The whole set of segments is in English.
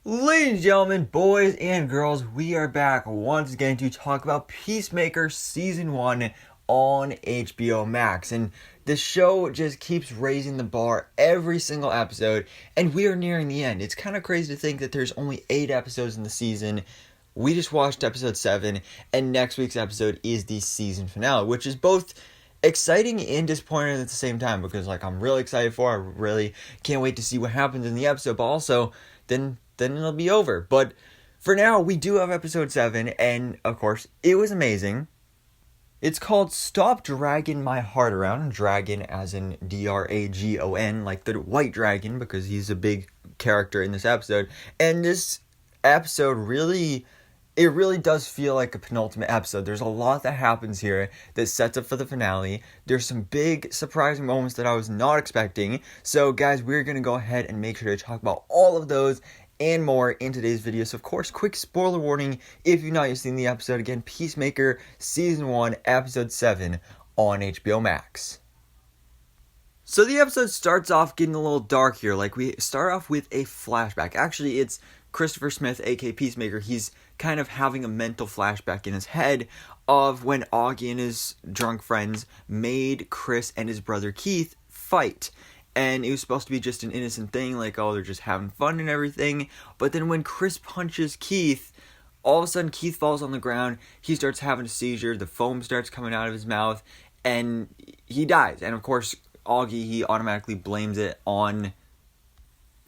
Ladies and gentlemen, boys and girls, we are back once again to talk about Peacemaker Season 1 on HBO Max. And the show just keeps raising the bar every single episode, and we are nearing the end. It's kind of crazy to think that there's only 8 episodes in the season. We just watched episode 7, and next week's episode is the season finale, which is both exciting and disappointing at the same time, because I'm really excited for it. I really can't wait to see what happens in the episode, but also then it'll be over. But for now, we do have episode 7, and of course, it was amazing. It's called Stop Dragging My Heart Around. Dragon as in D-R-A-G-O-N, like the white dragon, because he's a big character in this episode. And this episode really does feel like a penultimate episode. There's a lot that happens here that sets up for the finale. There's some big surprising moments that I was not expecting. So guys, we're going to go ahead and make sure to talk about all of those and more in today's video. So of course, quick spoiler warning if you've not yet seen the episode. Again, Peacemaker Season 1, Episode 7 on HBO Max. So the episode starts off getting a little dark here. We start off with a flashback. Actually, it's Christopher Smith, aka Peacemaker. He's kind of having a mental flashback in his head of when Augie and his drunk friends made Chris and his brother Keith fight. And it was supposed to be just an innocent thing, they're just having fun and everything. But then when Chris punches Keith, all of a sudden Keith falls on the ground. He starts having a seizure. The foam starts coming out of his mouth. And he dies. And of course, Augie, he automatically blames it on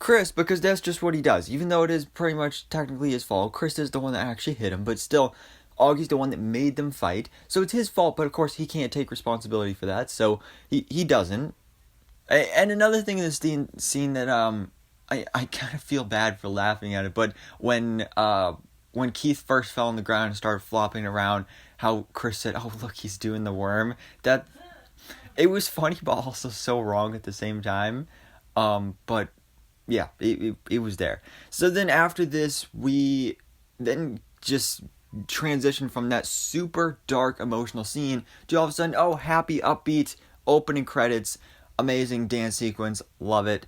Chris, because that's just what he does. Even though it is pretty much technically his fault, Chris is the one that actually hit him. But still, Augie's the one that made them fight. So it's his fault, but of course he can't take responsibility for that. So he doesn't. And another thing in this scene that I kind of feel bad for laughing at it, but when Keith first fell on the ground and started flopping around, how Chris said, "Oh look, he's doing the worm." That it was funny, but also so wrong at the same time. But yeah, it was there. So then after this, we then just transition from that super dark emotional scene to all of a sudden, happy, upbeat opening credits. Amazing dance sequence, love it.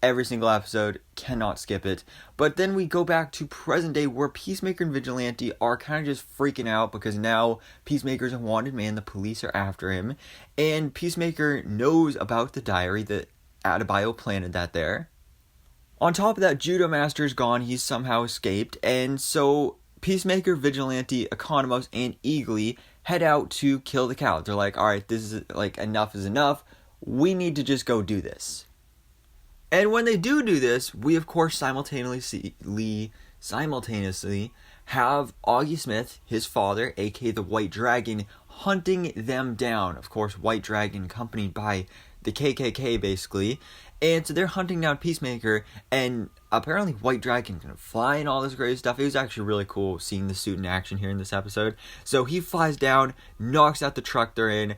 Every single episode, cannot skip it. But then we go back to present day where Peacemaker and Vigilante are kind of just freaking out because now Peacemaker's a wanted man, the police are after him. And Peacemaker knows about the diary that Adebayo planted that there. On top of that, Judo Master's gone, he's somehow escaped. And so Peacemaker, Vigilante, Economos, and Eagly head out to kill the cow. They're like, alright, this is enough is enough. We need to just go do this. And when they do this, we of course simultaneously have Augie Smith, his father, aka the White Dragon, hunting them down. Of course, White Dragon accompanied by the KKK basically. And so they're hunting down Peacemaker, and apparently White Dragon can fly and all this great stuff. It was actually really cool seeing the suit in action here in this episode. So he flies down, knocks out the truck they're in.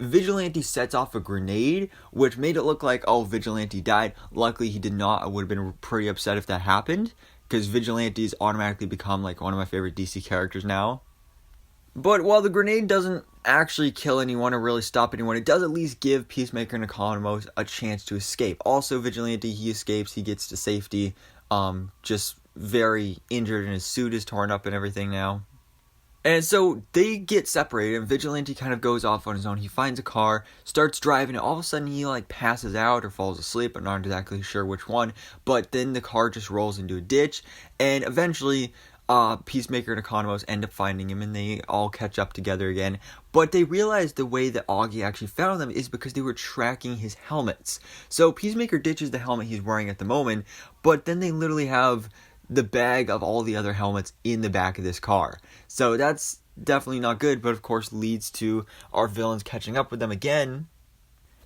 Vigilante sets off a grenade, which made it look like, Vigilante died. Luckily, he did not. I would have been pretty upset if that happened, because Vigilante's automatically become, one of my favorite DC characters now. But while the grenade doesn't actually kill anyone or really stop anyone, it does at least give Peacemaker and Economos a chance to escape. Also, Vigilante, he escapes, he gets to safety, just very injured, and his suit is torn up and everything now. And so they get separated, and Vigilante kind of goes off on his own. He finds a car, starts driving, and all of a sudden he passes out or falls asleep. I'm not exactly sure which one. But then the car just rolls into a ditch, and eventually Peacemaker and Economos end up finding him, and they all catch up together again. But they realize the way that Augie actually found them is because they were tracking his helmets. So Peacemaker ditches the helmet he's wearing at the moment, but then they literally have the bag of all the other helmets in the back of this car. So that's definitely not good, but of course leads to our villains catching up with them again.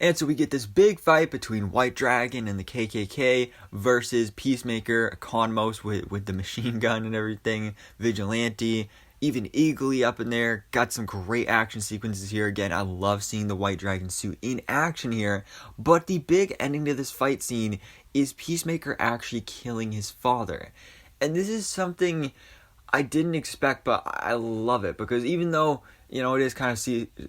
And so we get this big fight between White Dragon and the KKK versus Peacemaker, Economos with the machine gun and everything, Vigilante, even Eagly up in there. Got some great action sequences here. Again, I love seeing the White Dragon suit in action here. But the big ending to this fight scene is Peacemaker actually killing his father. And this is something I didn't expect, but I love it, because even though you know, it is kind of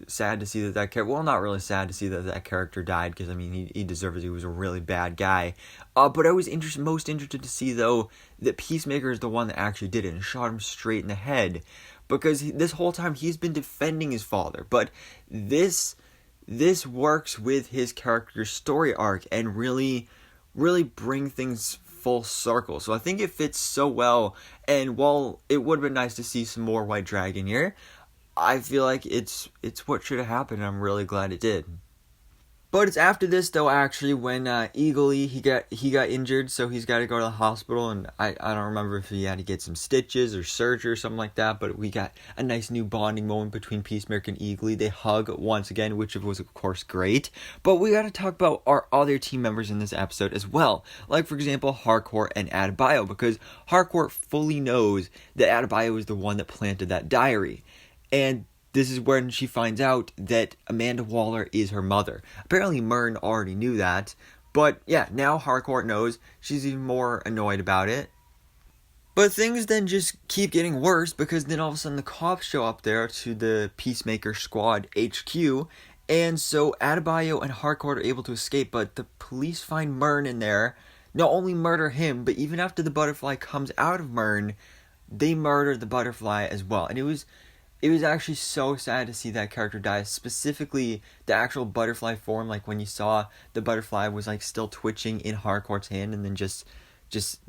sad to see that character, well, not really sad to see that character died, because, I mean, he deserves it. He was a really bad guy. But I was most interested to see, though, that Peacemaker is the one that actually did it and shot him straight in the head. Because this whole time he's been defending his father. But this works with his character's story arc and really bring things full circle. So I think it fits so well. And while it would have been nice to see some more White Dragon here, I feel like it's what should have happened. I'm really glad it did. But it's after this, though, actually, when Eagle he got injured, so he's got to go to the hospital, and I don't remember if he had to get some stitches or surgery or something like that, but we got a nice new bonding moment between Peacemaker and Eagle. They hug once again, which was, of course, great. But we got to talk about our other team members in this episode as well, like, for example, Harcourt and Adebayo, because Harcourt fully knows that Adebayo is the one that planted that diary, and this is when she finds out that Amanda Waller is her mother. Apparently Myrn already knew that. But yeah, now Harcourt knows. She's even more annoyed about it. But things then just keep getting worse, because then all of a sudden the cops show up there to the Peacemaker Squad HQ. And so Adebayo and Harcourt are able to escape, but the police find Myrn in there. Not only murder him, but even after the butterfly comes out of Myrn, they murder the butterfly as well. And it was actually so sad to see that character die, specifically the actual butterfly form, like when you saw the butterfly was like still twitching in Harcourt's hand and then just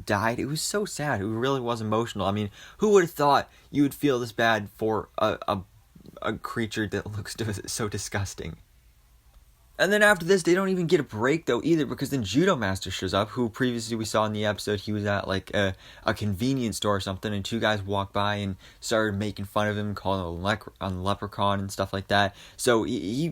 died. It was so sad. It really was emotional. I mean, who would have thought you would feel this bad for a creature that looks so disgusting? And then after this, they don't even get a break, though, either, because then Judo Master shows up, who previously we saw in the episode, he was at, like, a convenience store or something, and two guys walked by and started making fun of him, calling him a leprechaun and stuff like that. So he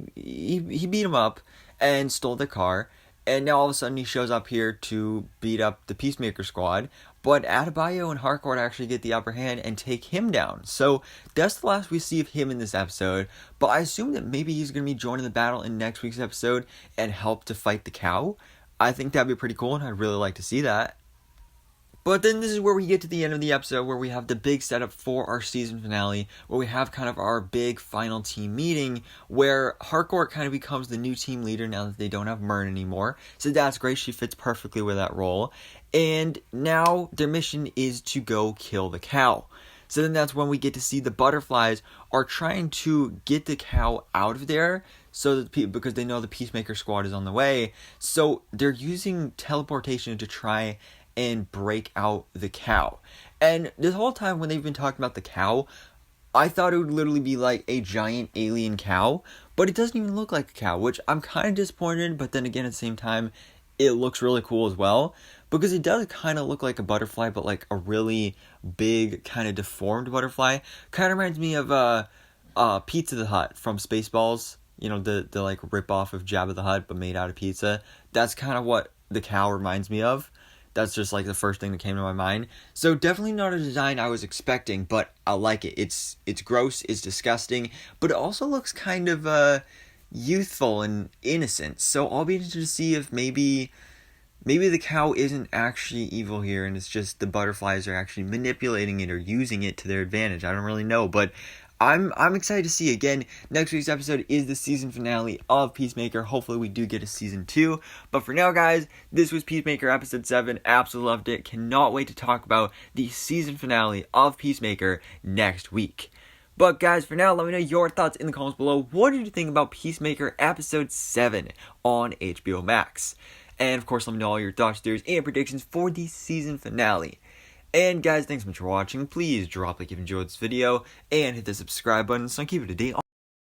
beat him up and stole the car, and now all of a sudden he shows up here to beat up the Peacemaker Squad, but Adebayo and Harcourt actually get the upper hand and take him down. So that's the last we see of him in this episode, but I assume that maybe he's going to be joining the battle in next week's episode and help to fight the cow. I think that'd be pretty cool, and I'd really like to see that. But then this is where we get to the end of the episode, where we have the big setup for our season finale, where we have kind of our big final team meeting, where Harcourt kind of becomes the new team leader now that they don't have Myrn anymore. So that's great. She fits perfectly with that role. And now their mission is to go kill the cow. So then that's when we get to see the butterflies are trying to get the cow out of there, so that because they know the Peacemaker Squad is on the way. So they're using teleportation to try and break out the cow. And this whole time when they've been talking about the cow, I thought it would literally be like a giant alien cow, but it doesn't even look like a cow, which I'm kind of disappointed in, but then again at the same time, it looks really cool as well, because it does kind of look like a butterfly, but like a really big, kind of deformed butterfly. Kind of reminds me of Pizza the Hut from Spaceballs, you know, the like rip-off of Jabba the Hutt, but made out of pizza. That's kind of what the cow reminds me of. That's just like the first thing that came to my mind. So definitely not a design I was expecting, but I like it. It's gross, it's disgusting, but it also looks kind of youthful and innocent. So I'll be interested to see if maybe the cow isn't actually evil here, and it's just the butterflies are actually manipulating it or using it to their advantage. I don't really know, but I'm excited to see. Again, next week's episode is the season finale of Peacemaker. Hopefully we do get a season 2. But for now, guys, this was Peacemaker episode 7. Absolutely loved it. Cannot wait to talk about the season finale of Peacemaker next week. But guys, for now, let me know your thoughts in the comments below. What did you think about Peacemaker episode 7 on HBO Max? And of course, let me know all your thoughts, theories, and predictions for the season finale. And guys, thanks so much for watching. Please drop a like if you enjoyed this video, and hit the subscribe button so I keep it up to date